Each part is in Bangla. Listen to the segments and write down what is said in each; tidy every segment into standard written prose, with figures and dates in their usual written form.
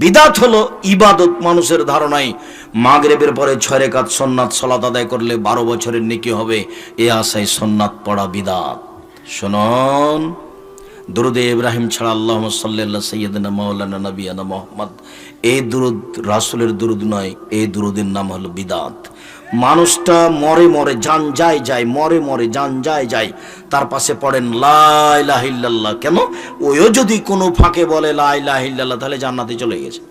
বিদাত হলো ইবাদত। মানুষের ধারণায় মাগরিবের পরে 6 রাকাত সুন্নাত সালাত আদায় করলে 12 বছরের নেকি হবে, এ আশায় সুন্নাত পড়া বিদাত। শুনুন, দুরুদে ইব্রাহিম ছাড়া আল্লাহুম্মা সাল্লি আলা সাইয়্যিদিনা মাওলানা নবিয়ানা মুহাম্মদ, এই দুরুদ রাসূলের দুরুদ নয়, এই দুরুদের নাম হলো বিদাত। মানুষটা মরে মরে জান যায় যায়, মরে মরে জান যায় যায়, তার পাশে পড়েন লা ইলাহা ইল্লাল্লাহ। কেন? ওইও যদি কোনো ফাঁকে বলে লা ইলাহা ইল্লাল্লাহ, তাহলে জান্নাতে চলে গেছে।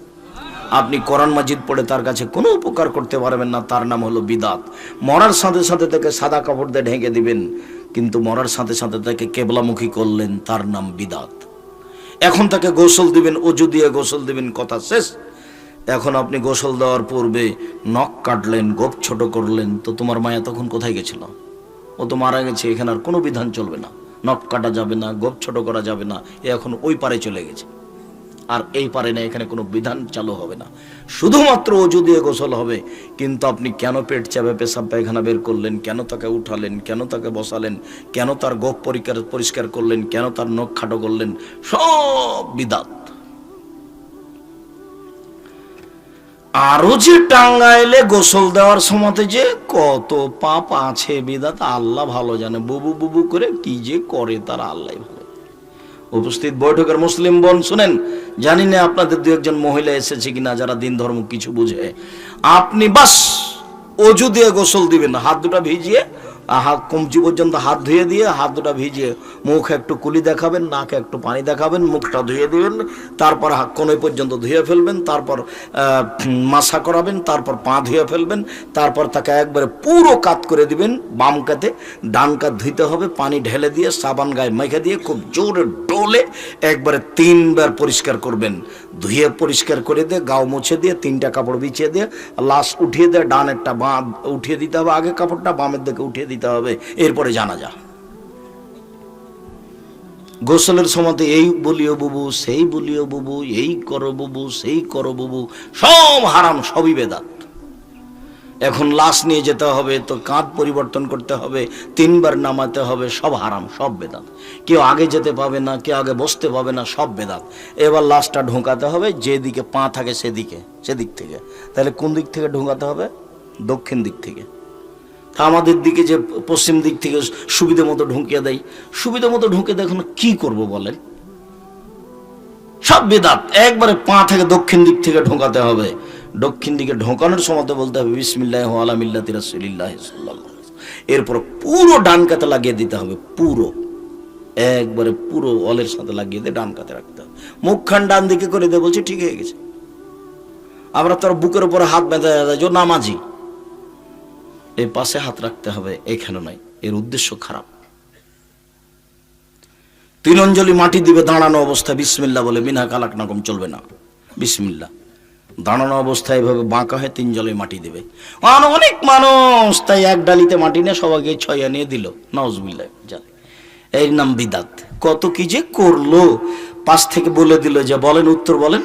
আপনি কোরআন মাজিদ পড়ে তার কাছে কোনো উপকার করতে পারবেন না, তার নাম হলো বিদাত। মরার সাথে সাথে তাকে সাদা কাপড় দিয়ে ঢেকে দিবেন, কিন্তু মরার সাথে সাথে তাকে কেবলামুখী করলেন, তার নাম বিদাত। এখন তাকে গোসল দিবেন, ওযু দিয়ে গোসল দিবেন, কথা শেষ। এখন আপনি গোসল দেওয়ার পূর্বে নখ কাটলেন, গোপ ছোট করলেন, তো তোমার মায়া তখন কোথায় গেছিল? ও তো মারা গেছে, এখানে আর কোনো বিধান চলবে না। নখ কাটা যাবে না, গোপ ছোট করা যাবে না, এ এখন ওই পারে চলে গেছে, আর এই পারে না, এখানে কোনো বিধান চালু হবে না, শুধুমাত্র ওযু দিয়ে গোসল হবে। কিন্তু আপনি কেন পেট চাপে পেশাব পায়খানা বের করলেন, কেন তাকে উঠালেন, কেন তাকে বসালেন, কেন তার গোপ পরিষ্কার করলেন, কেন তার নখ খাটো করলেন, সব বিদাত। আরো যে টাঙ্গাইলে গোসল দেওয়ার সময়তে যে কত পাপ আছে বিদাত, আল্লাহ ভালো জানে। বুবু বুবু করে কি যে করে তারা আল্লাহ ভালো। উপস্থিত বৈঠকের মুসলিম বোন শুনেন, জানি না আপনাদের দু একজন মহিলা এসেছে কিনা যারা দিন ধর্ম কিছু বুঝে। আপনি বাস ওযু দিয়ে গোসল দিবেন, হাত দুটা ভিজিয়ে, হাত কমচি পর্যন্ত হাত ধুয়ে দিয়ে, হাত দুটা ভিজিয়ে মুখে একটু কুলি দেখাবেন, নাকে একটু পানি দেখাবেন, মুখটা ধুয়ে দিবেন, তারপর কোনই পর্যন্ত ধুয়ে ফেলবেন, তারপর মাসা করাবেন, তারপর পা ধুয়ে ফেলবেন, তারপর তাকে একবারে পুরো কাত করে দিবেন। বাম কাতে, ডান কাত ধুইতে হবে, পানি ঢেলে দিয়ে সাবান গায়ে মেখে দিয়ে খুব জোরে ডোলে একবারে 3 বার পরিষ্কার করবেন। ধুয়ে পরিষ্কার করে দিয়ে গাও মুছে দিয়ে 3টা কাপড় বিছিয়ে দিয়ে লাশ উঠিয়ে দিয়ে ডানেরটা বাম উঠিয়ে দিতে হবে, আগে কাপড়টা বামের দিকে উঠিয়ে দিতে হবে, এরপরে জানাজা। গোসলের সময় এই বলিও বুবু, সেই বলিও বুবু, এই করো বুবু, সেই করো বুবু, সব হারাম, সবই বেদাত। এখন লাশ নিয়ে যেতে হবে তো কাঁধ পরিবর্তন করতে হবে, 3 বার নামাতে হবে, সব হারাম, সব বেদাত। কেউ আগে যেতে পাবে না, কেউ আগে বসতে পাবে না, সব বেদাত। এবার লাশটা ঢোকাতে হবে যেদিকে পা থাকে সেদিক থেকে। তাহলে কোন দিক থেকে ঢোকাতে হবে? দক্ষিণ দিক থেকে। তা আমাদের দিকে যে পশ্চিম দিক থেকে সুবিধা মতো ঢুকিয়ে দেয়, সুবিধা মতো ঢুকে দেখুন কি করব বলেন? সব বেদাত। একবারে পা থেকে দক্ষিণ দিক থেকে ঢোকাতে হবে। দক্ষিণ দিকে ঢোকানোর সময় বলতে হবে বিসমিল্লাহি আলা মিল্লাতি রাসূলিল্লাহ সাল্লাল্লাহু আলাইহি ওয়াসাল্লাম। এরপর পুরো ডান কাতে লাগিয়ে দিতে হবে, পুরো একবারে পুরো অলের সাথে লাগিয়ে দিয়ে ডান কাতে রাখতে হবে। মুখখান ডান দিকে করে দিয়ে বলছে ঠিক হয়ে গেছে। আমরা তোর বুকের উপরে হাত বেঁধে দেয় নামাজি, এই পাশে হাত রাখতে হবে, এখানে নয়, এর উদ্দেশ্য খারাপ। 3 অঞ্জলি মাটি দিবে দাঁড়ানো অবস্থায়, বিসমিল্লাহ বলে, মিনহা খালাকনাকুম চলবে না, বিসমিল্লাহ। দাঁড়ানো অবস্থায় এভাবে বাঁকা হয়ে 3 জলে মাটি দেবে। অনেক মানুষ তাই এক ডালিতে মাটি নিয়ে সবাইকে ছয়া নিয়ে দিল, নাউজুবিল্লাহ, এর নাম বিদাত। কত কি যে করলো, পাশ থেকে বলে দিল যে বলেন উত্তর বলেন,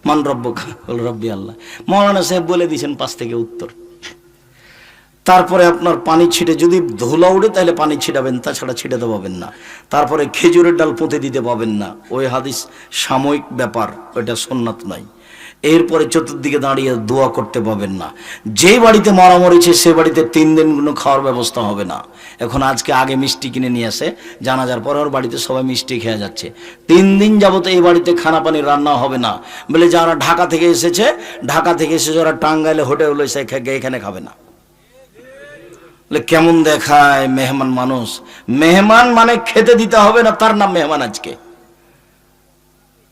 মান রব্বুকা, বল রব্বি আল্লাহ। মৌলানা সাহেব বলে দিয়েছেন পাশ থেকে উত্তর। তারপরে আপনার পানি ছিটে, যদি ধুলা উড়ে তাহলে পানি ছিটাবেন, তাছাড়া ছিটাতে পাবেন না। তারপরে খেজুরের ডাল পুঁতে দিতে পাবেন না, ওই হাদিস সাময়িক ব্যাপার, ওইটা সুন্নাত নয়। এরপরে চতুর্দিকে দাঁড়িয়ে দোয়া করতে পাবেন না। যে বাড়িতে মারা মরেছে সে বাড়িতে 3 দিন কোনো খাওয়ার ব্যবস্থা হবে না। এখন আজকে আগে মিষ্টি কিনে নিয়ে আসে, জানাজার পরে ওর বাড়িতে সবাই মিষ্টি খেয়ে যাচ্ছে। 3 দিন যাবত এই বাড়িতে খানা পানি রান্না হবে না বলে, যারা ঢাকা থেকে এসেছে ওরা টাঙ্গাইলে হোটেল এখানে খাবে না। কেমন দেখায় মেহমান মানুষ। মেহমান মানে খেতে দিতে হবে না, তার নাম মেহমান। আজকে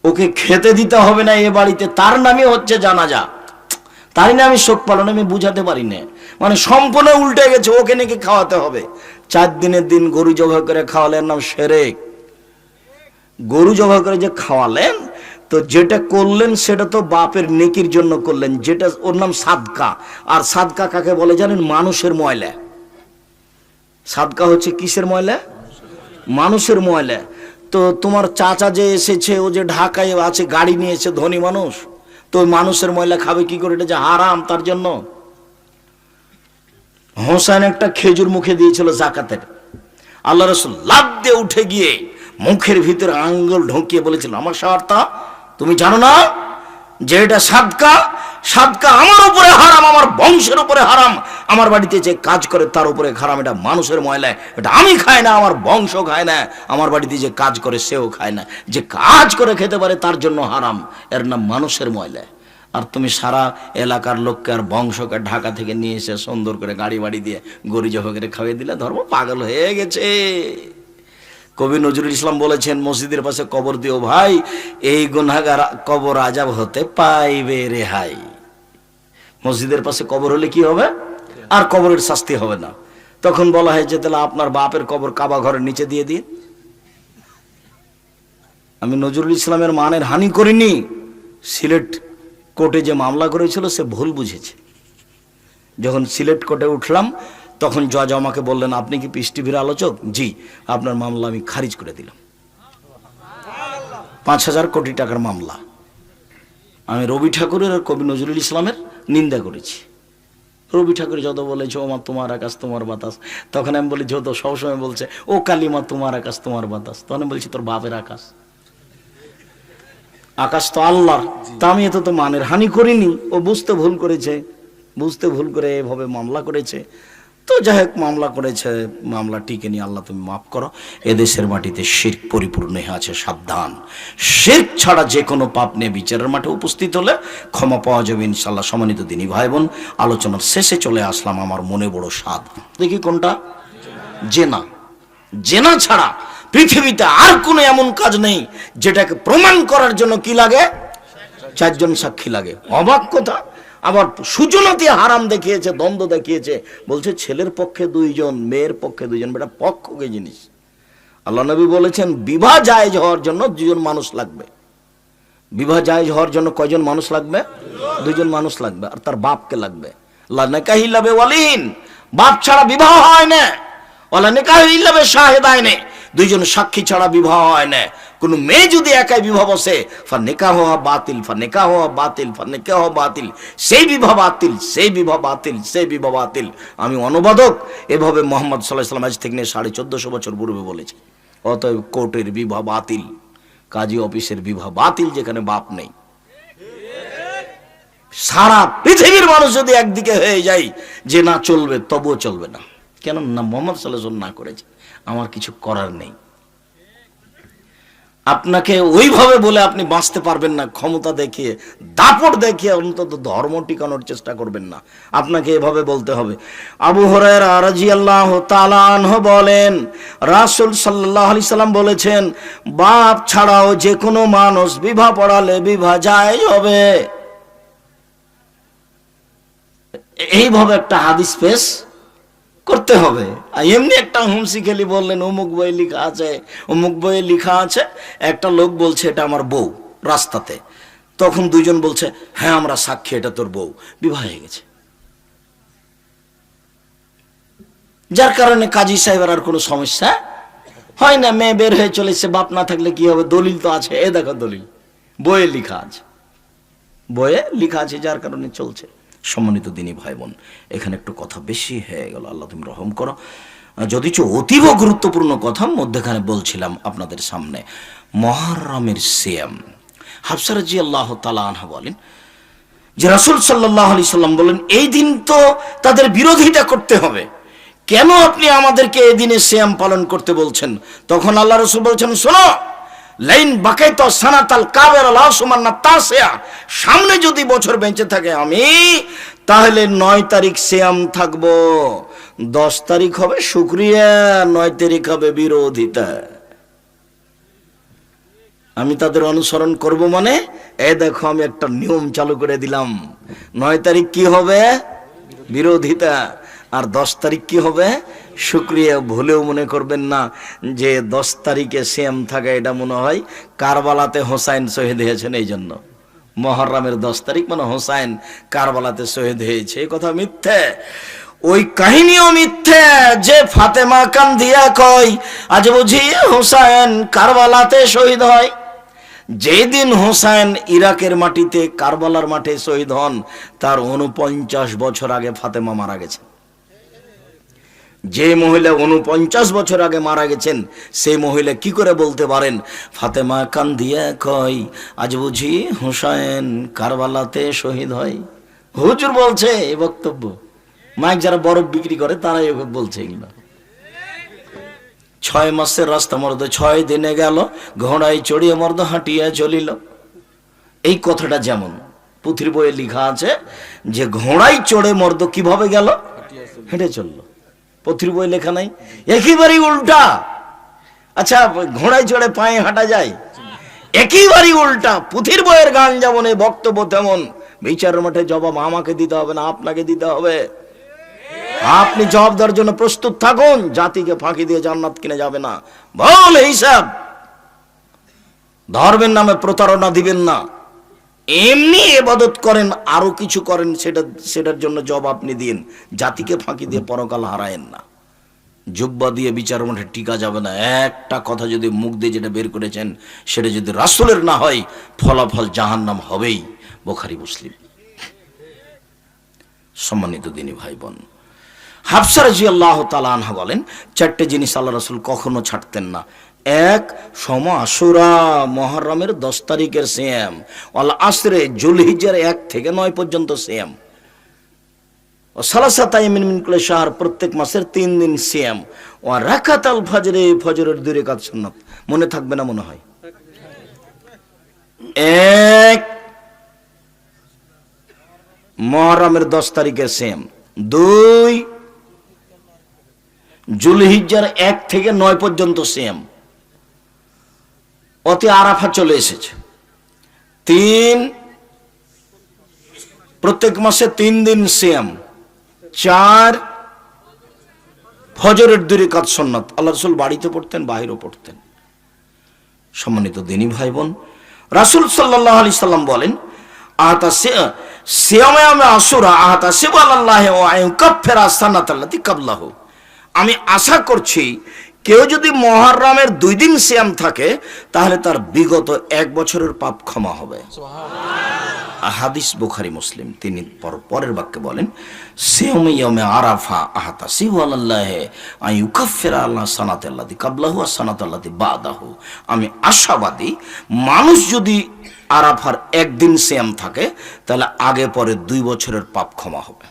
ওকে খেতে দিতে হবে না এ বাড়িতে, তার নামই হচ্ছে জানাজা, তারই নামই শোক পালন। আমি বুঝাতে পারি না, মানে সম্পূর্ণ উল্টে গেছে। ওকে নাকি খাওয়াতে হবে। 4 দিনের দিন গরু জবাই করে খাওয়ালেন, নাম শিরক। গরু জবাই করে যে খাওয়ালেন, তো যেটা করলেন সেটা তো বাপের নেকির জন্য করলেন, যেটা ওর নাম সাদকা। আর সাদকা কাকে বলে জানেন? মানুষের ময়লা। সাদকা হচ্ছে কিসের ময়লা? মানুষের ময়লা। তো তোমার চাচা যে এসেছে, ও যে ঢাকায় আছে, গাড়ি নিয়েছে, ধনী মানুষ, তো মানুষের ময়লা খাবে কি করে? এটা যে হারাম তার জন্য। হোসেন একটা খেজুর মুখে দিয়েছিল যাকাতের, আল্লাহ রাসূল লাফ দিয়ে উঠে গিয়ে মুখের ভিতরে আঙ্গুল ঢুকিয়ে বলেছিল, আমার সার্থা তুমি জানো না যে এটা সাদকা, সাদকা আমার উপরে হারাম, আমার বংশের উপরে হারাম, আমার বাড়িতে যে কাজ করে তার উপরে হারাম, এটা মানুষের ময়লা, এটা আমি খাই না, আমার বংশ খায় না, আমার বাড়িতে যে কাজ করে সেও খায় না, যে কাজ করে খেতে পারে তার জন্য হারাম, এর নাম মানুষের ময়লা। আর তুমি সারা এলাকার লোককে আর বংশকে ঢাকা থেকে নিয়ে এসে সুন্দর করে গাড়ি বাড়ি দিয়ে গরি জব করে খাইয়ে দিলে ধর্ম পাগল হয়ে গেছে। কবি নজরুল ইসলাম বলেছেন, মসজিদের পাশে কবর দিও ভাই, এই গুনাহগার কবর আজাব হতে পাইবে রেহাই। মসজিদের পাশে কবর হলে কি হবে? আর কবরের শাস্তি হবে না। তখন বলা হয় যে তাহলে আপনার বাপের কবর কাবা ঘরের নিচে দিয়ে দিন। আমি নজরুল ইসলামের মানের হানি করিনি, সিলেট কোর্টে যে মামলা করেছিল সে ভুল বুঝেছে। যখন সিলেট কোর্টে উঠলাম তখন জজ আমাকে বললেন, আপনি কি পিস টিভির আলোচক? জি। আপনার মামলা আমি খারিজ করে দিলাম। 5,000 কোটি টাকার মামলা। আমি রবি ঠাকুরের আর কবি নজরুল ইসলামের নিন্দা করেছি। রবি ঠাকুর যত বলেছে ও মা তোমার আকাশ তোমার বাতাস, তখন আমি বলি যত সবসময় বলছে ও কালিমা তোমার আকাশ তোমার বাতাস, তখন আমি বলছি তোর বাপের আকাশ, আকাশ তো আল্লাহর। তা আমি এত তো মানের হানি করিনি, ও বুঝতে ভুল করেছে, বুঝতে ভুল করে এভাবে মামলা করেছে। তো যাই হোক মামলা করেছে, মামলা টিকে নি, আল্লাহ তুমি মাফ করো। এদেশের মাটিতে শিরক পরিপূর্ণ হয়ে আছে, সাবধান। শিরক ছাড়া যে কোনো পাপ নিয়ে বিচারের মাঠে উপস্থিত হলে ক্ষমা পাওয়া যাবে ইনশাল্লাহ। সম্মানিত দিনী ভাই বোন, আলোচনার শেষে চলে আসলাম। আমার মনে বড় স্বাদ, দেখি কোনটা? জেনা। জেনা ছাড়া পৃথিবীতে আর কোনো এমন কাজ নেই যেটাকে প্রমাণ করার জন্য কি লাগে? 4 জন সাক্ষী লাগে। অবাক কথা। আবার সুজনতি হারাম দেখিয়েছে, দ্বন্দ্ব দেখিয়েছে, বলছে ছেলের পক্ষে 2 জন, মেয়ের পক্ষে 2 জন। বেটা পক্ষ কি জিনিস? আল্লাহ নবী বলেছেন বিবাহ জায়েজ হওয়ার জন্য 2 জন মানুষ লাগবে। বিবাহ জায়েজ হওয়ার জন্য কয়জন মানুষ লাগবে? 2 জন মানুষ লাগবে। আর তার বাপকে লাগবে। লা নিকাহ ইল্লা বিওয়ালিন, বাপ ছাড়া বিবাহ হয় না। ওয়ালা নিকাহ ইল্লা বিশাহিদাইন, 2 জন সাক্ষী ছাড়া বিবাহ হয় না। কোন মেয়ে যদি একাই বিবাহ বসে, ফানিকাহ বাতিল, ফানিকাহ বাতিল, ফানিকাহ বাতিল, সেই বিবাহ বাতিল, সেই বিবাহ বাতিল, সেই বিবাহ বাতিল। আমি অনুবাদক, এভাবে মুহাম্মদ সাল্লাল্লাহু আলাইহি ওয়াসাল্লাম আজ থেকে 1450 বছর পূর্বে বলেছি। অতএব কোর্টের বিবাহ বাতিল, কাজী অফিসের বিবাহ বাতিল, যেখানে বাপ নেই। সারা পৃথিবীর মানুষ যদি একদিকে হয়ে যায় যে না চলবে, তবুও চলবে না। কেন না? মুহাম্মদ সাল্লাল্লাহু আলাইহি ওয়াসাল্লাম না করেছে, আমার কিছু করার নেই। আপনাকে ওইভাবে বলে আপনি বাঁচতে পারবেন না। ক্ষমতা দেখিয়ে, দাপট দেখিয়ে অন্তত ধর্ম টিকানোর চেষ্টা করবেন না। আপনাকে এভাবে বলতে হবে। আবু হুরায়রা রাদিয়াল্লাহু তাআলা আনহু বলেন, রাসূল সাল্লাল্লাহু আলাইহি সাল্লাম বলেছেন, বাপ ছাড়াও যে কোনো মানুষ বিবাহ পড়ালে বিবাহ জায়েজ হবে। এইভাবে একটা হাদিস পেশ করতে হবে। এমনি একটা হুমসি খেলি বললেন অমুক বইয়ে লেখা আছে, অমুক বইয়ে লেখা আছে। একটা লোক বলছে এটা আমার বউ, রাস্তাতে। তখন 2 জন বলছে হ্যাঁ আমরা সাক্ষী, এটা তোর বউ। বিবাহ হয়ে গেছে। যার কারণে কাজী সাহেবের আর কোনো সমস্যা হয় না। মেয়ে বের হয়ে চলেছে, বাপ না থাকলে কি হবে? দলিল তো আছে, এ দেখো দলিল, বইয়ে লেখা আছে, বইয়ে লেখা আছে, যার কারণে চলছে। সম্মানিত দিনী ভাই বোন, এখানে একটু কথা বেশি হয়ে গেল, আল্লাহ তুমি রহম করো। যদিচ অতীব গুরুত্বপূর্ণ কথা মধ্যখানে বলছিলাম আপনাদের সামনে, মুহররমের সিয়াম। হাফসা রাদিয়াল্লাহু তাআলা আনহা বলেন যে রাসূল সাল্লাল্লাহু আলাইহি সাল্লাম বলেন, এই দিন তো তাদের বিরোধিতা করতে হবে, কেন আপনি আমাদেরকে এই দিনে সিয়াম পালন করতে বলছেন? তখন আল্লাহ রাসূল বলছেন, শোনো, লাইন বাকাইত সানাতাল কাবের লা সুমান্না তাসিয়া, সামনে যদি বছর বেঁচে থাকে আমি, তাহলে 9 তারিখ সিয়াম থাকবো, 10 তারিখ হবে শুকরিয়া, 9 তারিখ হবে বিরোধিতা। আমি তাদের অনুসরণ করব মানে, এই দেখো আমি একটা নিয়ম চালু করে দিলাম। 9 তারিখ কি হবে? বিরোধিতা। আর 10 তারিখ কি হবে? শুকরিয়া। ভুলেও মনে করবেন না যে 10 তারিখে সিয়াম থাকা এটা মনে হয় কারবালাতে হোসাইন শহীদ হয়েছেন এই জন্য। মুহররমের 10 তারিখ মানে হোসাইন কারবালাতে শহীদ হয়েছে, এই কথা মিথ্যে। ওই কাহিনীও মিথ্যে যে ফাতেমা কান্দিয়া কয় আজ বুঝি হোসাইন কারবালাতে শহীদ হয়। যেদিন হোসাইন ইরাকের মাটিতে কারবালার মাঠে শহীদ হন, তার 49 বছর আগে ফাতেমা মারা গেছে। যে মহিলা 49 বছর আগে মারা গেছেন সেই মহিলা কি করে বলতে পারেন ফাতেমা কান্দিয়া কয় আজ বুঝি হুসাইন কারবালাতে শহীদ হয়? হুজুর বলছে এই বক্তব্য, মাইক যারা বরফ বিক্রি করে তারাই বলছে এগুলো। 6 মাসের রাস্তা মর্দ 6 দিনে গেল, ঘোড়ায় চড়িয়ে মর্দ হাঁটিয়া চলিল। এই কথাটা যেমন পুথির বইয়ে লেখা আছে যে ঘোড়ায় চড়ে মর্দ কিভাবে গেল, হেঁটে চললো। পুথির বই লেখা নাই, একেবারেই উল্টা। আচ্ছা, ঘোড়ায় চড়ে পায়ে হাঁটা যায়? একেবারেই উল্টা। পুথির বইয়ের গান যেমন, এই বক্তব্য তেমন। বিচারের মাঠে জবাব আমাকে দিতে হবে না, আপনাকে দিতে হবে। আপনি জবাব দেওয়ার জন্য প্রস্তুত থাকুন। জাতিকে ফাঁকি দিয়ে জান্নাত কিনে যাবে না, বল হিসাব। ধর্মের নামে প্রতারণা দিবেন না। এমনি ইবাদত করেন, আরো কিছু করেন, সেটার জন্য জবাব আপনি দিন। জাতিকে ফাঁকি দিয়ে পরকাল হারায়েন না। জুব্বা দিয়ে বিচার মাঠে টিকা যাবে না। একটা কথা যদি মুখ দিয়ে যেটা বের করেছেন সেটা যদি রাসূলের না হয়, ফলাফল জাহান্নাম হবেই। বুখারী মুসলিম। সম্মানিত দিনী ভাই বোন, হাফসা রাদিয়াল্লাহু তাআলা আনহা বলেন 4টে জিনিস আল্লাহ রাসূল কখনো ছাড়তেন না। 1, সোম আশুরা মুহররমের 10 তারিখের সিয়াম, ওয়াল আসরে যুলহিজ্জার 1 থেকে 9 পর্যন্ত সিয়াম, ও সালাসাত আইয়ামিন মিন কুল্লি শাহর প্রত্যেক মাসের 3 দিন সিয়াম, ও রাকাতাল ফজরে ফজরের 2 রাকাত সুন্নাত। মনে থাকবে না মনে হয়? 1 মুহররমের 10 তারিখের সিয়াম, 2 যুলহিজ্জার 1 থেকে 9 পর্যন্ত সিয়াম, অতি আরাফা চলে এসেছে। 3 প্রত্যেক মাসে 3 দিন সিয়াম, 4 ফজরের 2 রাকাত সুন্নাত। আল্লাহ রাসূল বাড়িতে পড়তেন, বাইরেও পড়তেন। সম্মানিত দ্বীনী ভাই বোন, রাসূল সাল্লাল্লাহু আলাইহি সাল্লাম বলেন আতা সিয়ামে আশুরা আতা সিবাল্লাহি ওয়া ইউকাফিরা সানাতাল্লাতি কাবলাহু। আমি আশা করছি কেউ যদি মুহররমের 2 দিন সিয়াম থাকে তাহলে তার বিগত 1 বছরের পাপ ক্ষমা হবে। হাদিস বুখারী মুসলিম। তিনি পরের বাক্যে বলেন সিয়ামে ইয়ামে আরাফা আহতাসিবু আলাল্লাহি আন ইউকাফিরা আল্লাহ সানাতাল্লাতি কাবলাহু ওয়া সানাতাল্লাতি বাদাহু। আমি আশাবাদী মানুষ যদি আরাফার 1 দিন সিয়াম থাকে তাহলে আগে পরে 2 বছরের পাপ ক্ষমা হবে।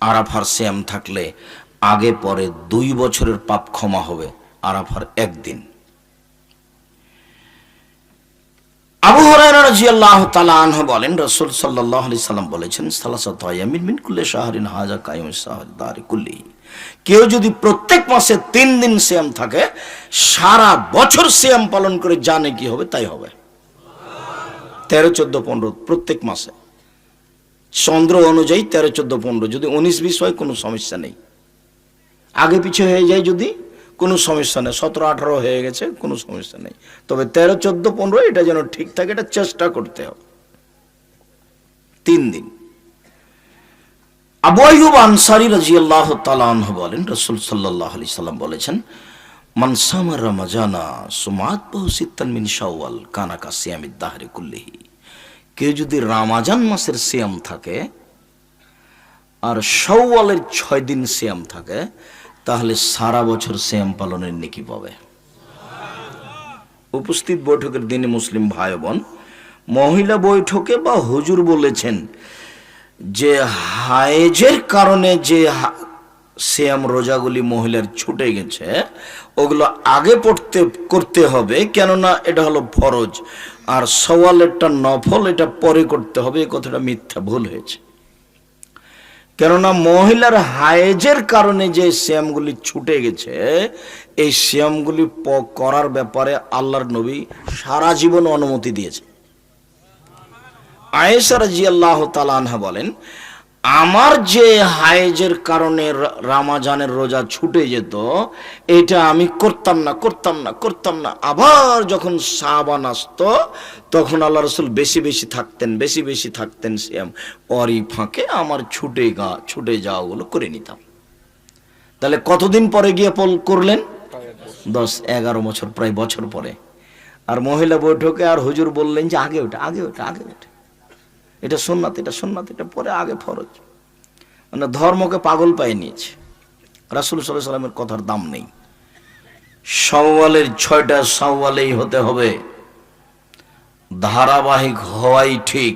আরাফার সিয়াম থাকলে আগে পরে 2 বছরের পাপ ক্ষমা হবে আরাফার 1 দিন। আবু হুরায়রা রাদিয়াল্লাহু তাআলা আনহু বলেন রাসূল সাল্লাল্লাহু আলাইহি সাল্লাম বলেছেন সালাসাতু আইয়ামিন মিন কুল্লি শাহরিন হাযা কায়ুমুস শাহরি দারি কুল্লি। কেউ যদি প্রত্যেক মাসে 3 দিন সিয়াম থাকে, সারা বছর সিয়াম পালন করে জানে কি হবে তাই হবে। 13, 14, 15 প্রত্যেক মাসে, চন্দ্র অনুযায়ী 13, 14, 15। যদি 19, 20 হয় কোনো সমস্যা নেই। আগে পিছে হয়ে যায় যদি কোনো সমস্যা নেই। 17, 18 হয়ে গেছে কোনো সমস্যা নেই। তবে 13, 14, 15 এটা যেন ঠিক থাকে, এটা চেষ্টা করতে হবে। 3 দিন। আবু আইয়ুব আনসারী রাদিয়াল্লাহু তাআলা আনহু বলেন রাসূল সাল্লাল্লাহু আলাইহি সাল্লাম বলেছেন মান সামা রমাজানা সুমাত বহু সিত্তান মিন শাওয়াল কানা কা সিয়ামিদ দাহরি কুল্লিহি। কেউ যদি রমাজান মাসের সিয়াম থাকে আর শাওয়ালের 6 দিন সিয়াম থাকে তাহলে সারা বছর সিয়াম পালনের নেকি পাবে। উপস্থিত বৈঠকের দিনে মুসলিম ভাই বোন, মহিলা বৈঠকে বা হুজুর বলেছেন যে হায়েজের কারণে যে সিয়াম রোজাগুলি মহিলার ছুটে গেছে ওগুলো আগে করতে হবে, কেননা এটা হলো ফরজ। আর সওয়ালেরটা নফল, এটা পরে করতে হবে। এই কথাটা মিথ্যা, ভুল হয়েছে। কেননা মহিলার হায়েজের কারণে যে সিয়ামগুলি ছুটে গেছে এই সিয়ামগুলি করার ব্যাপারে আল্লাহর নবী সারা জীবন অনুমতি দিয়েছে। আয়েশা রাদিয়াল্লাহু তাআলা আনহা বলেন আমার যে হায়েজের কারণে রমজানের রোজা ছুটে যেত এটা আমি করতাম না। আবার যখন শাবান আসতো তখন আল্লাহ রাসূল বেশি বেশি থাকতেন সিয়াম। ওরই ফাঁকে আমার ছুটে যাওয়াগুলো করে নিতাম। তাহলে কতদিন পরে গিয়ে করলেন? 10-11 বছর, প্রায় বছর পরে। আর মহিলা বৈঠকে আর হুজুর বললেন যে আগে ওঠে। এটা সুন্নাত, এটা পরে, আগে ফরজ। মানে ধর্মকে পাগল পায়ে নিয়েছে। রাসূল সাল্লাল্লাহু আলাইহি সাল্লামের কথার দাম নেই। শাওয়ালের 6টা শাওয়ালেই হতে হবে, ধারাবাহিক হওয়াই ঠিক।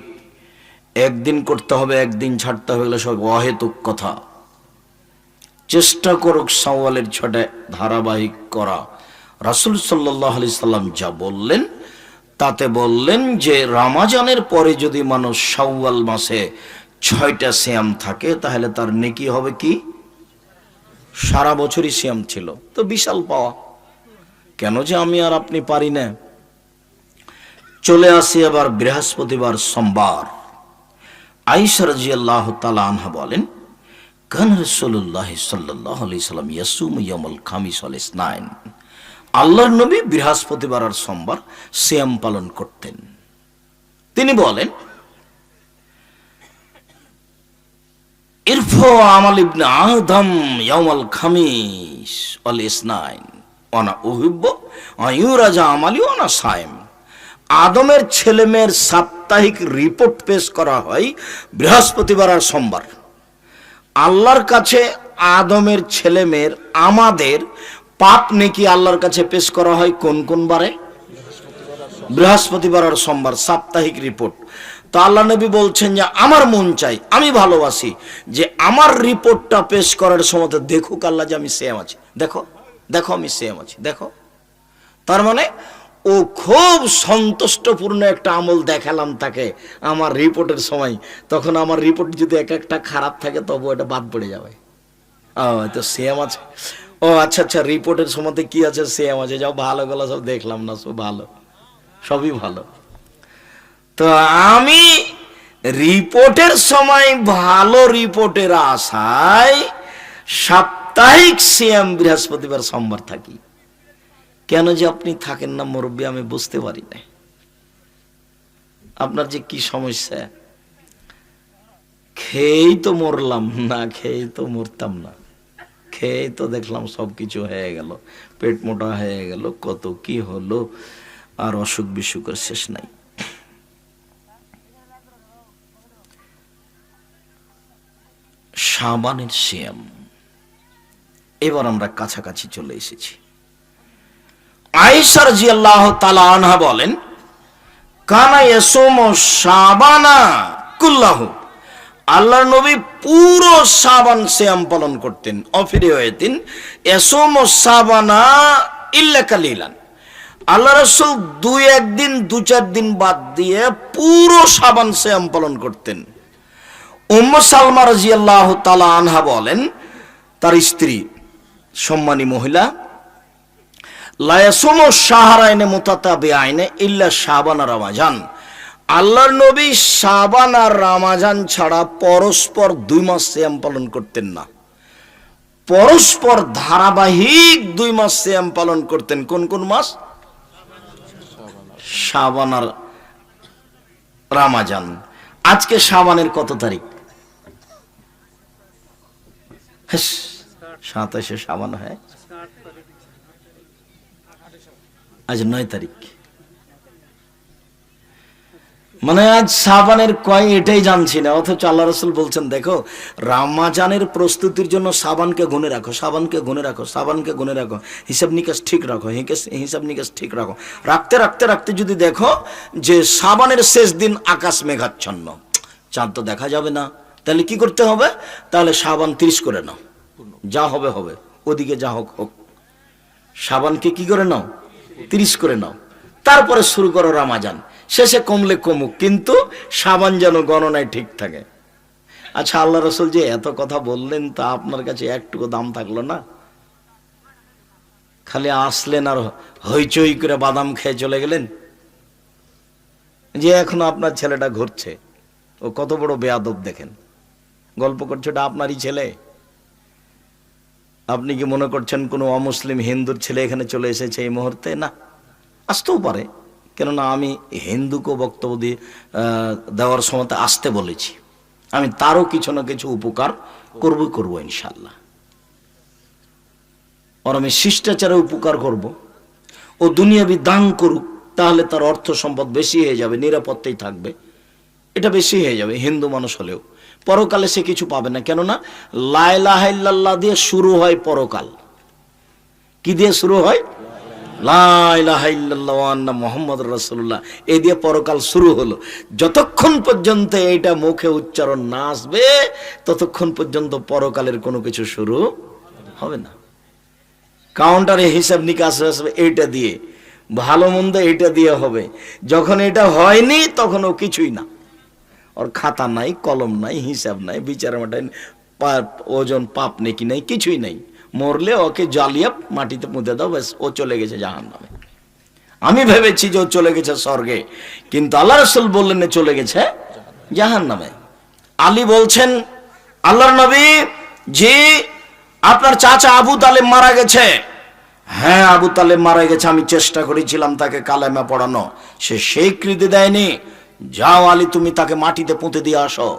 একদিন করতে হবে, একদিন ছাড়তে হবে, এগুলো সব অহেতুক কথা। চেষ্টা করুক শাওয়ালের 6টা ধারাবাহিক করা। রাসূল সাল্লাল্লাহু আলাইহি সাল্লাম যা বললেন তাতে বললেন যে রমজানের পরে যদি মানুষ শাওয়াল মাসে 6টা সিয়াম থাকে তাহলে তার নেকি হবে কি সারা বছরই সিয়াম ছিল। তো বিশাল পাওয়া। কেন যে আমি আর আপনি পারি না। চলে আসি আবার বৃহস্পতিবার সোমবার। আয়েশা রাদিয়াল্লাহু তাআলা আনহা বলেন, কান রাসূলুল্লাহ সাল্লাল্লাহু আলাইহি সাল্লাম ইয়াসুমু ইয়াউমাল খামিস ওয়াল ইসনাইন। আল্লাহর নবী বৃহস্পতিবার আর সোমবার সিয়াম পালন করতেন। তিনি বলেন, ইরফা আমাল ইবনে আদম ইয়াউমাল খামিস ওয়াল ইসনাইন ওয়ানা উহিব্বু আয়ুরাজা আমালি ওয়ানা সায়েম। আদমের ছেলেমেয়ের সাপ্তাহিক রিপোর্ট পেশ করা হয় বৃহস্পতিবার আর সোমবার। আল্লাহর কাছে আদমের ছেলেমেয়ের আমাদের পাপ নেকি আল্লাহর কাছে পেশ করা হয় কোন কোন বারে? বৃহস্পতিবার আর সোমবার, সাপ্তাহিক রিপোর্ট। তো আল্লাহ নবী বলছেন যে আমার মন চাই, আমি ভালোবাসি যে আমার রিপোর্টটা পেশ করার সময় দেখুক আল্লাহ যে আমি সেম আছি। দেখো দেখো আমি সেম আছি, দেখো। তার মানে ও খুব সন্তুষ্টপূর্ণ একটা আমল দেখালাম তাকে আমার রিপোর্টের সময়। তখন আমার রিপোর্ট যদি এক একটা খারাপ থাকে তবু এটা বাদ পড়ে যাবে। তো সেম আছে। ও আচ্ছা আচ্ছা, রিপোর্টের সময় কি আছে? সেম আছে। যাও, ভালো গলা সব দেখলাম না, সব ভালো, সবই ভালো। তো আমি রিপোর্টের সময় ভালো রিপোর্টের আশায় সাপ্তাহিক সিয়াম বৃহস্পতিবার সোমবার থাকি। কেন যে আপনি থাকেন না মুরব্বী আমি বুঝতে পারি না। আপনার যে কি সমস্যা। খেয়েই তো মরলাম, না খেয়েই তো মরতাম না। খেয়ে তো দেখলাম সবকিছু হয়ে গেল, পেট মোটা হয়ে গেল, কত কি হলো, আর অসুখ বিসুখের শেষ নাই। শাবানের সিয়াম এবার আমরা কাছাকাছি চলে এসেছি। আয়েশা রাদিয়াল্লাহু তাআলা আনহা বলেন, কানা ইয়াসুমু শাবানা কুল্লাহু। আল্লাহর নবী পুরো শাবান সিয়াম পালন করতেন। অফিরিয়াতিন ইয়াসুমু শাবানা ইল্লা কালিলান। আল্লাহ রাসূল 2-1 দিন 2-4 দিন বাদ দিয়ে পুরো শাবান সিয়াম পালন করতেন। উম্মু সালমা রাদিয়াল্লাহু তাআলা আনহা বলেন, তার স্ত্রী সম্মানী মহিলা, লা ইয়াসুমু শাহরাইনে মুতাতাবিআইনে ইল্লা শাবান আর রমাজান। আল্লাহর নবী শাবান আর রমাজান ছাড়া পরস্পর 2 মাস সিয়াম পালন করতেন না। পরস্পর ধারাবাহিক 2 মাস সিয়াম পালন করতেন। কোন কোন মাস? শাবান আর রমাজান। আজকে শাবানের কত তারিখ? 27 শাবান হয়, আজ 9 তারিখ। মানে আজ শাবানের কয় এটাই জানছি না। অথচ আল্লাহ রাসূল বলছেন, দেখো রমজানের প্রস্তুতির জন্য শাবানকে গুনে রাখো, শাবানকে গুনে রাখো, শাবানকে গুনে রাখো, হিসাব নিকাশ ঠিক রাখো, হিসাব নিকাশ ঠিক রাখো। রাখতে রাখতে রাখতে যদি দেখো যে শাবানের শেষ দিন আকাশ মেঘাচ্ছন্ন, চাঁদ তো দেখা যাবে না, তাহলে কি করতে হবে? তাহলে শাবান 30 করে নাও, যা হবে হবে, ওদিকে যা হোক হোক। শাবানকে কি করে নাও? 30 করে নাও। তারপরে শুরু করো রমজান। শেষে কমলে কমুক, কিন্তু শাবান যেন গণনায় ঠিক থাকে। আচ্ছা, আল্লাহ রাসূল যে এত কথা বললেন তা আপনার কাছে একটুকু দাম থাকলো না? খালি আসলেন আর হইচই করে বাদাম খেয়ে চলে গেলেন। যে এখনো আপনার ছেলেটা ঘুরছে, ও কত বড় বেয়াদব দেখেন, গল্প করছে, ওটা আপনারই ছেলে। আপনি কি মনে করছেন কোনো অমুসলিম হিন্দুর ছেলে এখানে চলে এসেছে এই মুহূর্তে? না, আসতেও পারে, কেননা আমি হিন্দুকে বক্তব্য দিয়ে দেওয়ার সময় আসতে বলেছি। আমি তারও কিছু না কিছু উপকার করবো ইনশাল্লাহ। আর আমি শিষ্টাচারে উপকার করব। ও দুনিয়াবি দান করুক, তাহলে তার অর্থ সম্পদ বেশি হয়ে যাবে, নিরাপত্তাই থাকবে। এটা বেশি হয়ে যাবে হিন্দু মানুষ হলেও। পরকালে সে কিছু পাবে না, কেননা লা ইলাহা ইল্লাল্লাহ দিয়ে শুরু হয় পরকাল। কি দিয়ে শুরু হয়? লা ইলাহা ইল্লাল্লাহ ওয়া আন্না মুহাম্মাদুর রাসূলুল্লাহ, এই দিয়ে পরকাল শুরু হলো। যতক্ষণ পর্যন্ত এটা মুখে উচ্চারণ না আসবে ততক্ষণ পর্যন্ত পরকালের কোনো কিছু শুরু হবে না। কাউন্টারে হিসাব নিকাশ আসবে এইটা দিয়ে, ভালো মন্দ এইটা দিয়ে হবে। যখন এটা হয়নি তখন ও কিছুই না, ওর খাতা নাই, কলম নাই, হিসাব নাই, বিচার মাটায় ওজন পাপ নেকি নাই, কিছুই নাই। মরলে ওকে জ্বালিয়ে মাটিতে পুঁতে দাও, ব্যাস ও চলে গেছে জাহান্নামে। আমি ভেবেছি যে ও চলে গেছে স্বর্গে, কিন্তু আল্লাহ রাসূল বললেন চলে গেছে জাহান্নামে। আলী বলছেন, আল্লাহর নবী, জি আপনার চাচা আবু তালেব মারা গেছে। হ্যাঁ আবু তালেব মারা গেছে, আমি চেষ্টা করেছিলাম তাকে কালেমা পড়ানো, সে স্বীকৃতি দেয়নি। যাও আলী, তুমি তাকে মাটিতে পুঁতে দিয়ে আসো।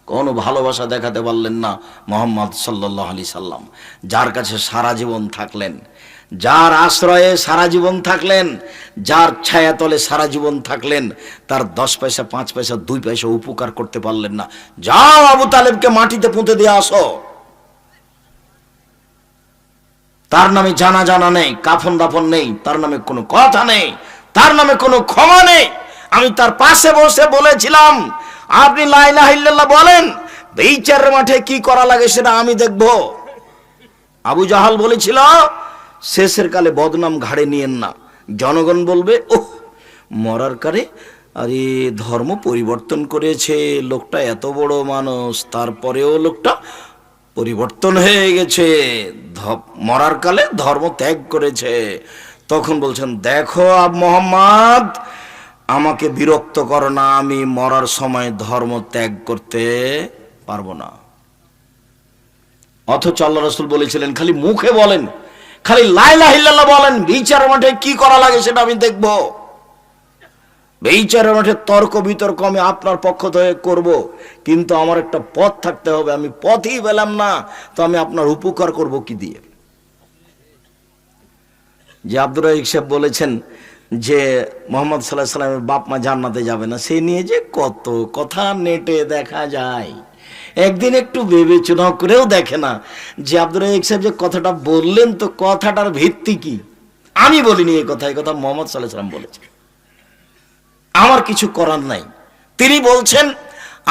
কোনো ভালোবাসা দেখাতে পারলেন না মুহাম্মদ সাল্লাল্লাহু আলাইহি সাল্লাম, যার কাছে সারা জীবন থাকলেন, যার আশ্রয়ে সারা জীবন থাকলেন, যার ছায়াতলে সারা জীবন থাকলেন, তার 10 পয়সা 5 পয়সা 2 পয়সা উপকার করতে পারলেন না। যাও আবু তালেবকে মাটিতে পুঁতে দিয়ে আসো। তার নামে জানা নেই, কাফন দাফন নেই, তার নামে কোনো কথা নেই, তার নামে কোনো ক্ষমা নেই। আমি তার পাশে বসে বলেছিলাম, আপনি লা ইলাহা ইল্লাল্লাহ বলেন, বিচারের মাঠে কি করা লাগে সেটা আমি দেখব। আবু জাহাল বলেছিল, শেষের কালে বদনাম ঘাড়ে নিয়েন না, জনগণ বলবে ওহ মরার কালে আরে ধর্ম পরিবর্তন করেছে লোকটা, এত বড় মানুষ তারপরেও লোকটা পরিবর্তন হয়ে গেছে, মরার কালে ধর্ম ত্যাগ করেছে। তখন বলছেন, দেখো মুহাম্মদ, আমাকে বিরক্ত করো না, আমি মরার সময় ধর্ম ত্যাগ করতে পারবো না। অথচ আল্লাহ রাসূল বলেছিলেন, খালি মুখে বলেন, খালি লা ইলাহা ইল্লাল্লাহ বলেন, বিচার মাঠে কি করা লাগে সেটা আমি দেখব। বিচারের মাঠে তর্ক বিতর্ক আমি আপনার পক্ষ থেকে করব, কিন্তু আমার একটা পথ থাকতে হবে। আমি পথই পেলাম না, তো আমি আপনার উপকার করব কি দিয়ে? যে আব্দুর রাজ্জাক সাহেব বলেছেন যে মুহাম্মদ সাল্লাল্লাহু আলাইহি সাল্লামের বাপ মা জান্নাতে যাবে না, সে নিয়ে যে কত কথা নেটে দেখা যায়, একদিন একটু বিবেচনা করেও দেখে না যে আব্দুর রাজ্জাক সাহেব যে কথাটা বললেন, তো কথাটার ভিত্তি কি? আমি বলিনি এই কথা, মুহাম্মদ সাল্লাল্লাহু আলাইহি সাল্লাম বলেছেন। আমার কিছু করার নাই। তিনি বলছেন,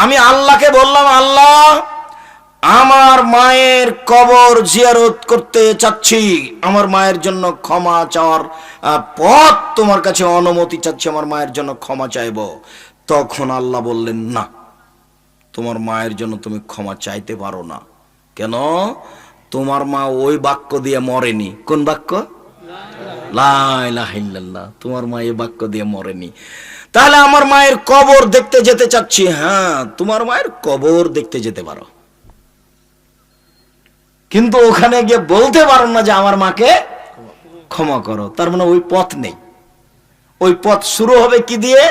আমি আল্লাহকে বললাম, আল্লাহ আমার মায়ের কবর জিয়ারত করতে চাচ্ছি, আমার মায়ের জন্য ক্ষমা চাওয়ার পথ তোমার কাছে অনুমতি চাচ্ছি, আমার মায়ের জন্য ক্ষমা চাইব। তখন আল্লাহ বললেন, না, তোমার মায়ের জন্য তুমি ক্ষমা চাইতে পারো না। কেন? তোমার মা ওই বাক্য দিয়ে মরেনি। কোন বাক্য? লা ইলাহা ইল্লাল্লাহ। তোমার মা এই বাক্য দিয়ে মরেনি। তাহলে আমার মায়ের কবর দেখতে যেতে চাচ্ছি। হ্যাঁ, তোমার মায়ের কবর দেখতে যেতে পারো, কিন্তু ওখানে গিয়ে বলতে পারো না যে আমার মাকে ক্ষমা করো। তার মানে ওই পথ নেই। ওই পথ শুরু হবে কি দিয়ে?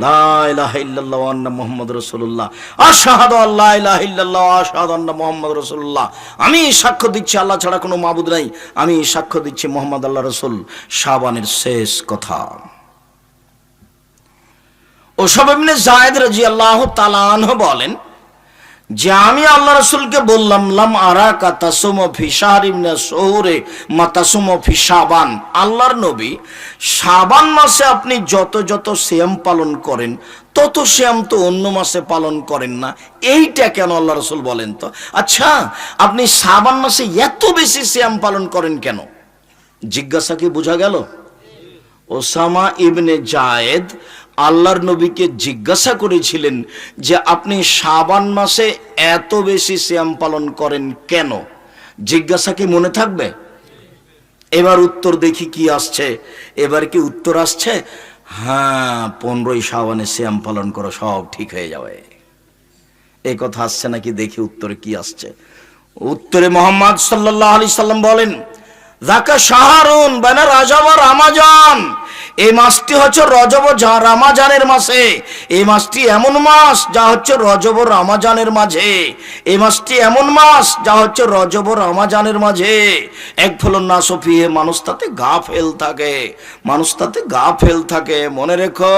লা ইলাহা ইল্লাল্লাহ ওয়া আন্না মুহাম্মাদুর রাসূলুল্লাহ, আশহাদু আল্লা ইলাহা ইল্লাল্লাহ ওয়া আশহাদু আন্না মুহাম্মাদুর রাসূলুল্লাহ। আমি সাক্ষ্য দিচ্ছি আল্লাহ ছাড়া কোনো মাবুদ নাই, আমি সাক্ষ্য দিচ্ছি মুহাম্মদ আল্লাহর রাসূল। শাবানের শেষ কথা। ওসামা ইবনে যায়েদ রাদিয়াল্লাহু তাআলা আনহু বলেন যে আমি আল্লাহ রাসূলকে বললাম, লাম আরাকা তাসুমু ফি শাহরি মিনাশ শুহুরি মা তাসুমু ফি শাবান। আল্লাহর নবী, শাবান মাসে আপনি যত যত সিয়াম পালন করেন তত সিয়াম তো অন্য মাসে পালন করেন না, এইটা কেন আল্লাহ রাসূল বলেন তো? আচ্ছা, আপনি শাবান মাসে এত বেশি সিয়াম পালন করেন কেন? জিজ্ঞাসা কি বোঝা গেল? ওসামা ইবনে যায়েদ আল্লাহর নবীকে জিজ্ঞাসা করেছিলেন যে আপনি শাবান মাসে এত বেশি সিয়াম পালন করেন কেন? জিজ্ঞাসা কি মনে থাকবে? এবার উত্তর দেখি কি আসছে। এবার কি উত্তর আসছে? হ্যাঁ, 15ই শাবানে সিয়াম পালন করো, সব ঠিক হয়ে যাবে। এই কথা আসছে নাকি? দেখি উত্তরে কি আসছে। উত্তরে মুহাম্মদ সাল্লাল্লাহু আলাইহি সাল্লাম বলেন, যাকা শাহরুন বাইনা রাজব ওয়া রমাজান, এই মাসটি হচ্ছে রজব রামাজানের মাসে। এই মাসটি এমন মাস যা হচ্ছে রজব রামাজানের মাঝে। এই মাসটি এমন মাস যা হচ্ছে রজব রামাজানের মাঝে। এক ফলন না সফিয়ে, মানুষ তাতে গাফেল থাকে, মানুষ তাতে গাফেল থাকে। মনে রেখো,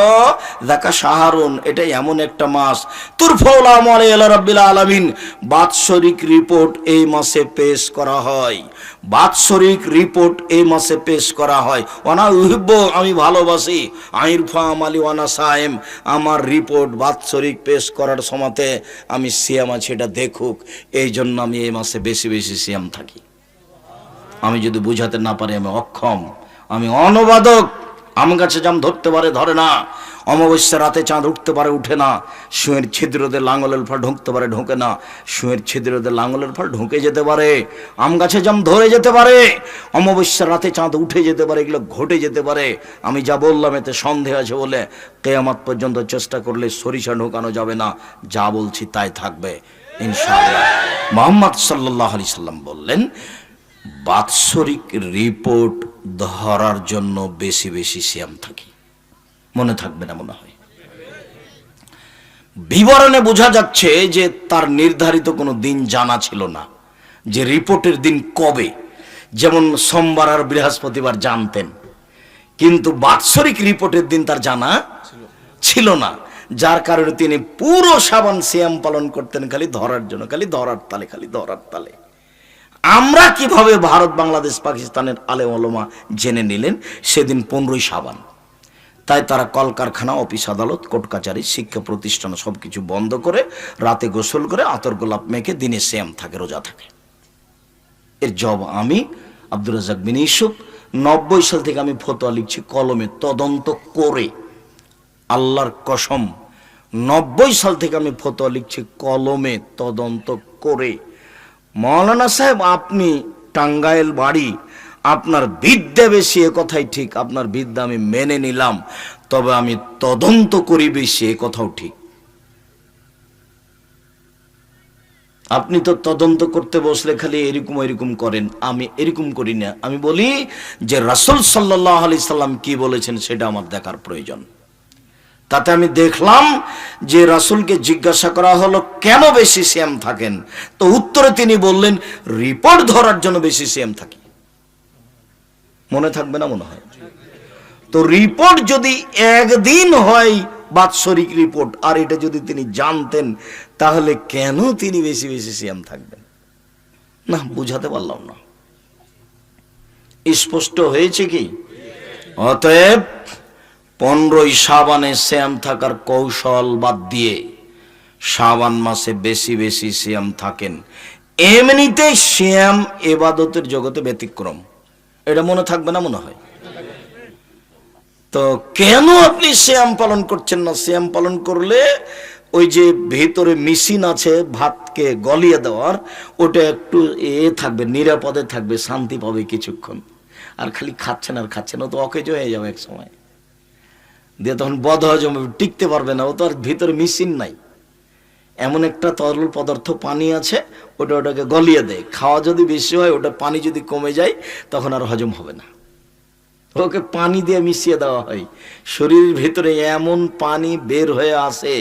দেখা শাহরুন, এটা এমন একটা মাস তুরফাউল আমালি ইলা রাব্বিল আলামিন। বাৎসরিক রিপোর্ট এই মাসে পেশ করা হয়, বাৎসরিক রিপোর্ট এই মাসে পেশ করা হয়। ওয়ানা উহিব্বু, আমি ভালোবাসি, আইরফা আমালি ওয়ানা সায়েম, আমার রিপোর্ট বাৎসরিক পেশ করার সময়তে আমি সিয়াম আছি এটা দেখুক। এই জন্য আমি এই মাসে বেশি বেশি সিয়াম থাকি। আমি যদি বুঝাতে না পারি আমি অক্ষম, আমি অনবাদক। আমার কাছে জাম ধরতে পারে ধরে না, অমাবস্যা রাতে চাঁদ উঠতে পারে উঠে না, সুঁয়ের ছিদ্রতে লাঙলের ফল ঢুকতে পারে ঢোকে না, সুঁয়ের ছিদ্রতে লাঙলের ফল ঢুকে যেতে পারে, আম গাছে জাম ধরে যেতে পারে, অমাবস্যা রাতে চাঁদ উঠে যেতে পারে, এগুলো ঘটে যেতে পারে। আমি যা বললাম এতে সন্দেহ আছে বলে কিয়ামত পর্যন্ত চেষ্টা করলে সরিষা ঢোকানো যাবে না, যা বলছি তাই থাকবে ইনশাআল্লাহ। মুহাম্মদ সাল্লাল্লাহু আলাইহি সাল্লাম বললেন, বাৎসরিক রিপোর্ট ধরার জন্য বেশি বেশি সিয়াম থাকি। মনে থাকবে না মনে হয়। বিবরণে বোঝা যাচ্ছে যে তার নির্ধারিত কোনো দিন জানা ছিল না, যে রিপোর্টের দিন কবে। যেমন সোমবার আর বৃহস্পতিবার জানতেন, কিন্তু বাৎসরিক রিপোর্টের দিন তার জানা ছিল না, যার কারণে তিনি পুরো শাবান সিয়াম পালন করতেন খালি ধরার জন্য, খালি ধরার তালে, খালি ধরার তালে। আমরা কিভাবে ভারত, বাংলাদেশ, পাকিস্তানের আলেম ওলামা জেনে নিলেন সেদিন 15ই শাবান। তাই তারা কলকারখানা, অফিস আদালত, কোর্ট কাচারি, শিক্ষা প্রতিষ্ঠান সবকিছু বন্ধ করে রাতে গোসল করে আতর গোলাপ মেখে দিনে সিয়াম থাকে, রোজা থাকে। এর জব আমি আব্দুর রাজ্জাক বিন ইউসুফ 90 সাল থেকে আমি ফতোয়া লিখছি কলমে তদন্ত করে। আল্লাহর কসম, 90 সাল থেকে আমি ফতোয়া লিখছি কলমে তদন্ত করে। মৌলানা সাহেব, আপনি টাঙ্গাইল বাড়ি, আপনার বিদ্যা বেশি, এ কথাই ঠিক, আপনার বিদ্যা আমি মেনে নিলাম, তবে আমি তদন্ত করি বেশি, এ কথাও ঠিক। আপনি তো তদন্ত করতে বসলে খালি এরকম এরকম করেন, আমি এরকম করি না। আমি বলি যে রাসূল সাল্লাল্লাহু আলাইহি সাল্লাম কি বলেছেন সেটা আমার দেখার প্রয়োজন। তাতে আমি দেখলাম যে রাসূলকে জিজ্ঞাসা করা হলো কেন বেশি সিয়াম থাকেন, তো উত্তরে তিনি বললেন রিপোর্ট ধরার জন্য বেশি সিয়াম থাকি। মনে থাকবে না মনে হয়। তো রিপোর্ট যদি একদিন হয় বাৎসরিক রিপোর্ট, আর এটা যদি তিনি জানতেন, তাহলে কেন তিনি বেশি বেশি সিয়াম থাকবেন? না, বুঝাতে পারলাম না। স্পষ্ট হয়েছে কি? অতএব 15ই শাবানে সিয়াম থাকার কৌশল বাদ দিয়ে শাবান মাসে বেশি বেশি সিয়াম থাকেন। এমনিতে সিয়াম ইবাদতের জগতে ব্যতিক্রম, এটা মনে থাকবে না মনে হয়। তো কেন আপনি সিয়াম পালন করছেন না? সিয়াম পালন করলে ওই যে ভেতরে মেশিন আছে ভাতকে গলিয়ে দেওয়ার, ওটা একটু থাকবে, নিরাপদে থাকবে, শান্তি পাবে কিছুক্ষণ। আর খালি খাচ্ছেন আর খাচ্ছেন, ও তো অকেজ হয়ে যাবে এক সময়, দিয়ে তখন বদহজম টিকতে পারবে না। ও তো আর ভিতরে মেশিন নাই, এমন একটা তরল পদার্থ পানি আছে, ওটাকে গলিয়ে দেয়। খাওয়া যদি বেশি হয়, ওটা পানি যদি কমে যায় তখন আর হজম হবে না, ওকে পানি দিয়ে মিশিয়ে দেওয়া হয়। শরীরের ভিতরে এমন পানি বের হয়ে আসে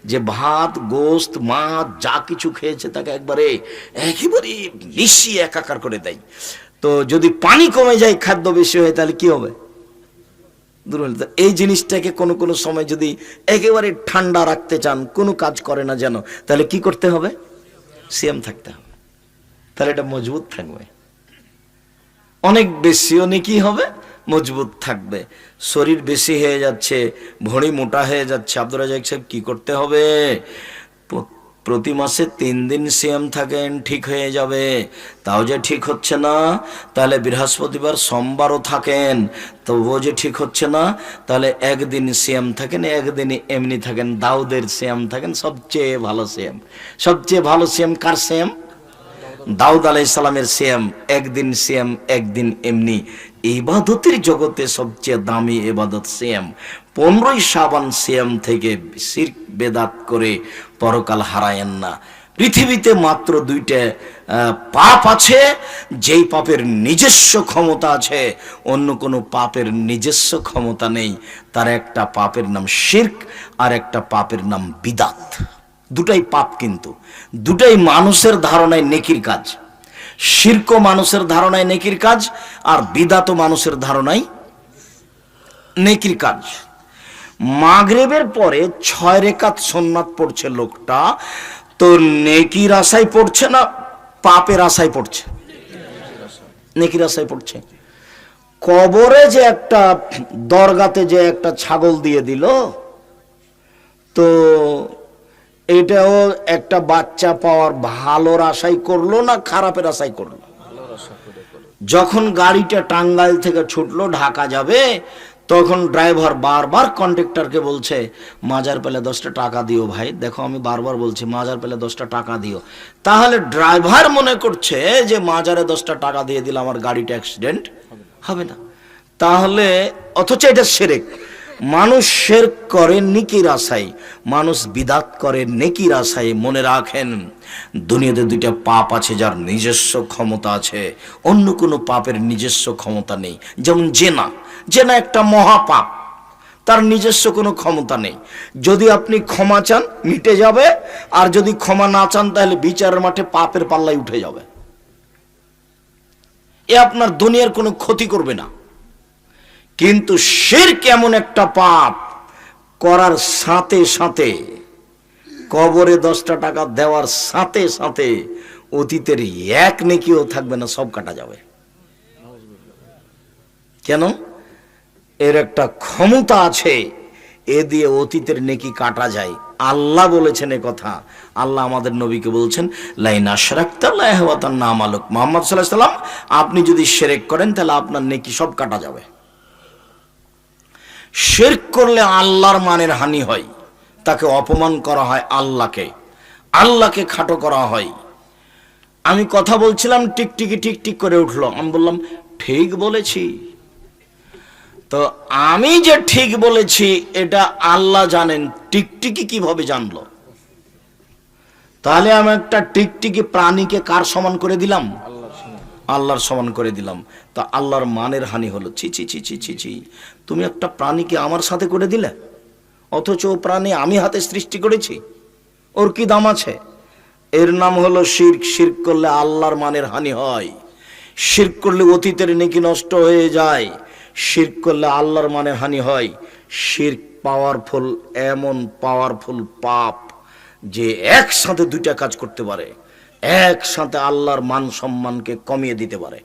যে ভাত, গোস্ত, মাছ যা কিছু খেয়েছে তাকে একেবারে মিশিয়ে একাকার করে দেয়। তো যদি পানি কমে যায়, খাদ্য বেশি হয়, তাহলে কি হবে? এই জিনিসটাকে কোনো কোনো সময় যদি একেবারে ঠান্ডা রাখতে চান, কোনো কাজ করে না যেন, তাহলে কি করতে হবে? সিয়াম থাকতে হবে, তাহলে এটা মজবুত থাকবে। অনেক বেশি কি হবে? মজবুত থাকবে। শরীর বেশি হয়ে যাচ্ছে, ভড়ি মোটা হয়ে যাচ্ছে, আব্দুর রাজ্জাক সাহেব কি করতে হবে? প্রতি মাসে 3 দিন সিয়াম থাকেন, ঠিক হয়ে যাবে। তাও যে ঠিক হচ্ছে না, তাহলে বৃহস্পতিবার সোমবারও থাকেন, তবুও যে ঠিক হচ্ছে না, তাহলে একদিন সিয়াম থাকেন, একদিনই এমনি থাকেন। দাউদের সিয়াম থাকেন, সবচেয়ে ভালো সিয়াম। সবচেয়ে ভালো সিয়াম কার সিয়াম? দাউদ আলাইহিস সালামের সিয়াম। একদিন সিয়াম, একদিন এমনি। ইবাদতের জগতে সবচেয়ে দামি ইবাদত সিয়াম। 15ই শাবান সিয়াম থেকে শিরক বেদাত করে পরকাল হারায়েন না। পৃথিবীতে মাত্র দুইটা পাপ আছে, যেই পাপের নিজস্ব ক্ষমতা আছে, অন্য কোনো পাপের নিজস্ব ক্ষমতা নেই। তার একটা পাপের নাম শিরক, আর একটা পাপের নাম বিদাত। দুটাই পাপ, কিন্তু দুটাই মানুষের ধারণায় নেকির কাজ। শিরকও মানুষের ধারণায় নেকির কাজ, আর বিদাতও মানুষের ধারণায় নেকির কাজ। মাগরিবের পরে 6 রাকাত সুন্নাত পড়ছে লোকটা, তো নেকির আশায় পড়ছে না পাপের আশায় পড়ছে? নেকির আশায় পড়ছে। কবরে যে একটা দরগাতে যে একটা ছাগল দিয়ে দিল, তো এটাও একটা বাচ্চা পাওয়ার ভালোর আশাই করলো না খারাপের আশাই করলো? যখন গাড়িটা টাঙ্গাইল থেকে ছুটলো ঢাকা যাবে, তখন ড্রাইভার বারবার কন্ডাক্টরকে বলছে, মাজার পেলে 10টা টাকা দিও ভাই, দেখো আমি বারবার বলছি মাজার পেলে 10টা টাকা দিও। তাহলে ড্রাইভার মনে করছে যে মাজারে 10টা টাকা দিয়ে দিলে আমার গাড়িটা অ্যাক্সিডেন্ট হবে না। তাহলে অথচ এটা শিরক। মানুষ শিরক করে নেকির আশায়, মানুষ বিদাত করে নেকির আশায়। মনে রাখেন, দুনিয়াতে দুইটা পাপ আছে যার নিজস্ব ক্ষমতা আছে, অন্য কোনো পাপের নিজস্ব ক্ষমতা নেই। যেমন জেনা, জেনা একটা মহাপাপ, তার নিজস্ব কোনো ক্ষমতা নেই। যদি আপনি ক্ষমা চান মিটে যাবে, আর যদি ক্ষমা না চান তাহলে বিচারের মাঠে পাপের পাল্লায় উঠে যাবে। এ আপনার দুনিয়ার কোনো ক্ষতি করবে না। কিন্তু শিরক এমন একটা পাপ, করার সাথে সাথে, কবরে 10টা টাকা দেওয়ার সাথে সাথে অতীতের এক নেকিও থাকবে না, সব কাটা যাবে। কেন? এর একটা ক্ষমতা আছে, এ দিয়ে অতীতের নেকি কাটা যায়। আল্লাহ বলেছেন এ কথা। আল্লাহ আমাদের নবীকে বলছেন, লাইন আশরাকতা লা ইয়াহবাতান্না আমালুক। মুহাম্মদ সাল্লাল্লাহু আলাইহি সাল্লাম, আপনি যদি শিরক করেন তাহলে আপনার নেকি সব কাটা যাবে। শিরক করলে আল্লাহর মানের হানি হয়, তাকে অপমান করা হয়, আল্লাহকে খাটো করা হয়। আমি কথা বলছিলাম, টিকটিকি টিকটিক করে উঠলো, আমি বললাম ঠিক বলেছি। তো আমি যে ঠিক বলেছি এটা আল্লাহ জানেন, টিকটিকি কিভাবে জানলো? তাহলে আমি একটা টিকটিকি প্রাণীকে কার সমান করে দিলাম? আল্লাহর সমান করে দিলাম। তা আল্লাহর মানের হানি হলো। ছি ছি ছি ছি ছি ছি, তুমি একটা প্রাণীকে আমার সাথে করে দিলে, অথচ ও প্রাণী আমি হাতে সৃষ্টি করেছি, ওর কি দাম আছে? এর নাম হলো শিরক। শিরক করলে আল্লাহর মানের হানি হয়। শিরক করলে অতীতের নেকি নষ্ট হয়ে যায়। শিরক করলে আল্লাহর মানের হানি হয়। শিরক পাওয়ারফুল, এমন পাওয়ারফুল পাপ যে একসাথে দুইটা কাজ করতে পারে। একসাথে আল্লাহর মান সম্মানকে কমিয়ে দিতে পারে,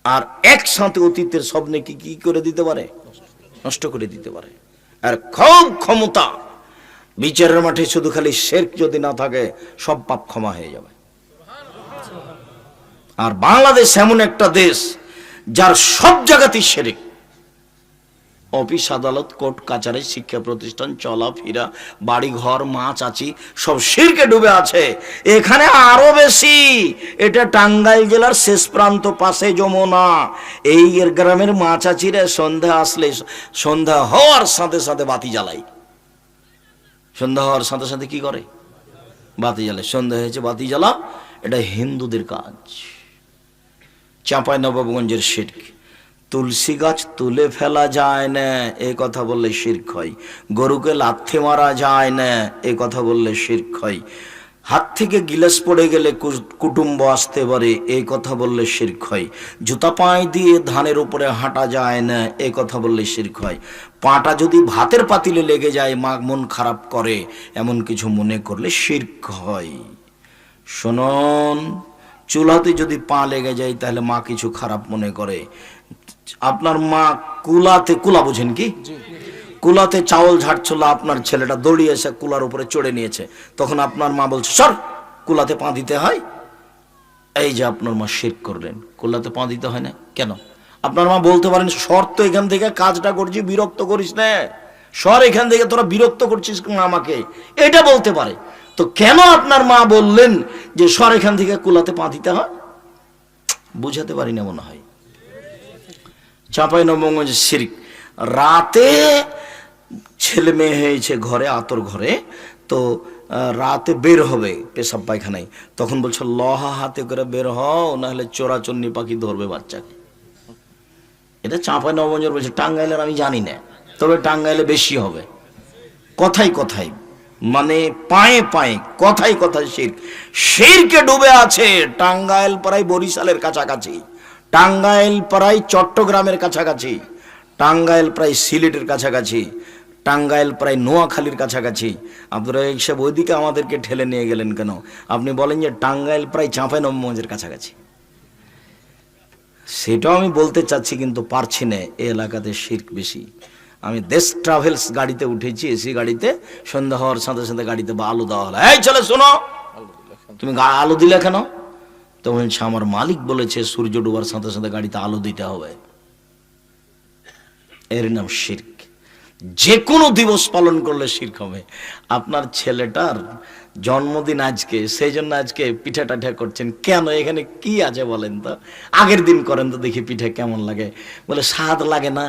আর একসাথে অতীতের সব নেকি কি করে দিতে পারে? নষ্ট করে দিতে পারে। আর খুব ক্ষমতা, বিচারের মাঠে শুধু খালি শিরক যদি না থাকে, সব পাপ ক্ষমা হয়ে যাবে। আর বাংলাদেশ এমন একটা দেশ যার সব জায়গাতেই শিরক। অফিস আদালত, কোর্ট কাচারি, শিক্ষা প্রতিষ্ঠান, চলাফেরা, বাড়ি ঘর, মা চাচি, সব শিরকে ডুবে আছে। এখানে আরো বেশি। এটা টাঙ্গাইল জেলার শেষ প্রান্ত, পাশে যমুনা। এই গ্রামের মা চাচিরা সন্ধ্যা আসলে, সন্ধ্যা হওয়ার সাথে সাথে বাতি জ্বালাই। সন্ধ্যা হওয়ার সাথে সাথে কি করে? বাতি জ্বালায়। সন্ধ্যা হয়েছে বাতি জ্বালা, এটা হিন্দুদের কাজ। চাঁপাইনবাবগঞ্জের শিরক। তুলসী গাছ তুলে ফেলা যায় না, এই কথা বললে শিরক হয়। গরুকে লাথি মারা যায় না, এই কথা বললে শিরক হয়। হাত থেকে গিলাস পড়ে গেলে কুটুম্ব আসতে পারে, এই কথা বললে শিরক হয়। জুতা পায়ে দিয়ে ধানের উপরে হাঁটা যায় না, এই কথা বললে শিরক হয়। পাটা যদি ভাতের পাতিলে লেগে যায় মা মন খারাপ করে, এমন কিছু মনে করলে শিরক হয়। শুনুন, চুলাতে যদি পা লেগে যায় তাহলে মা কিছু খারাপ মনে করে। আপনার মা কুলাতে, কুলা বুঝেন কি? কুলাতে চাউল ঝাড়ছিল, আপনার ছেলেটা দৌড়িয়ে এসে কুলার উপরে চড়ে নিয়েছে, তখন আপনার মা বলছে সর, কুলাতে পা দিতে হয়। এই যে আপনার মা শিরক করলেন, কুলাতে পা দিতে হয় না কেন? আপনার মা বলতে পারেন সর তো এখান থেকে, কাজটা করছি, বিরক্ত করিস না, সর এখান থেকে, তোরা বিরক্ত করছিস আমাকে, এটা বলতে পারে। তো কেন আপনার মা বললেন যে সর এখান থেকে, কুলাতে পা দিতে হয়? বুঝাতে পারি না মনে হয়। চাঁপাইনবাবগঞ্জের শিরক। রাতে ছেলে মেয়ে হয়েছে ঘরে, আতর ঘরে, তো রাতে বের হবে পেশাব পায়খানায়, তখন বলছে লহা হাতে করে বের হও, নাহলে চোরাচন্নি পাখি ধরবে বাচ্চাকে। এটা চাঁপাইনবাবগঞ্জের বলছে, টাঙ্গাইলের আমি জানি না, তবে টাঙ্গাইলে বেশি হবে। কথাই কথাই, মানে পায়ে পায়ে, কথাই কথাই শিরক। শিরকে ডুবে আছে টাঙ্গাইল প্রায় বরিশালের কাছাকাছি, টাঙ্গাইল প্রায় চট্টগ্রামের কাছাকাছি, টাঙ্গাইল প্রায় সিলেটের কাছাকাছি, টাঙ্গাইল প্রায় নোয়াখালীর কাছাকাছি। আব্দুর রাজ্জাক সাহেব ওইদিকে আমাদেরকে ঠেলে নিয়ে গেলেন কেন? আপনি বলেন যে টাঙ্গাইল প্রায় চাঁপাইনবাবগঞ্জের কাছাকাছি। সেটাও আমি বলতে চাচ্ছি কিন্তু পারছি না, এই এলাকাতে শিরক বেশি। আমি দেশ ট্রাভেলস গাড়িতে উঠেছি, এসি গাড়িতে, সন্ধ্যা হওয়ার সাথে সাথে গাড়িতে বা আলো দেওয়া হলো, এই চলে শোনো, তুমি আলো দিলে কেন? তো বলছে আমার মালিক বলেছে সূর্য ডোবার সাথে সাথে গাড়িতে আলো দিতে হবে। এর নাম শিরক। যে কোনো দিবস পালন করলে শিরক হবে। আপনার ছেলেটার জন্মদিন আজকে, সেই জন্য আজকে পিঠা টাঠা করছেন কেন? এখানে কি আছে বলেন তো? আগের দিন করেন তো দেখি পিঠা কেমন লাগে। বলে স্বাদ লাগে না।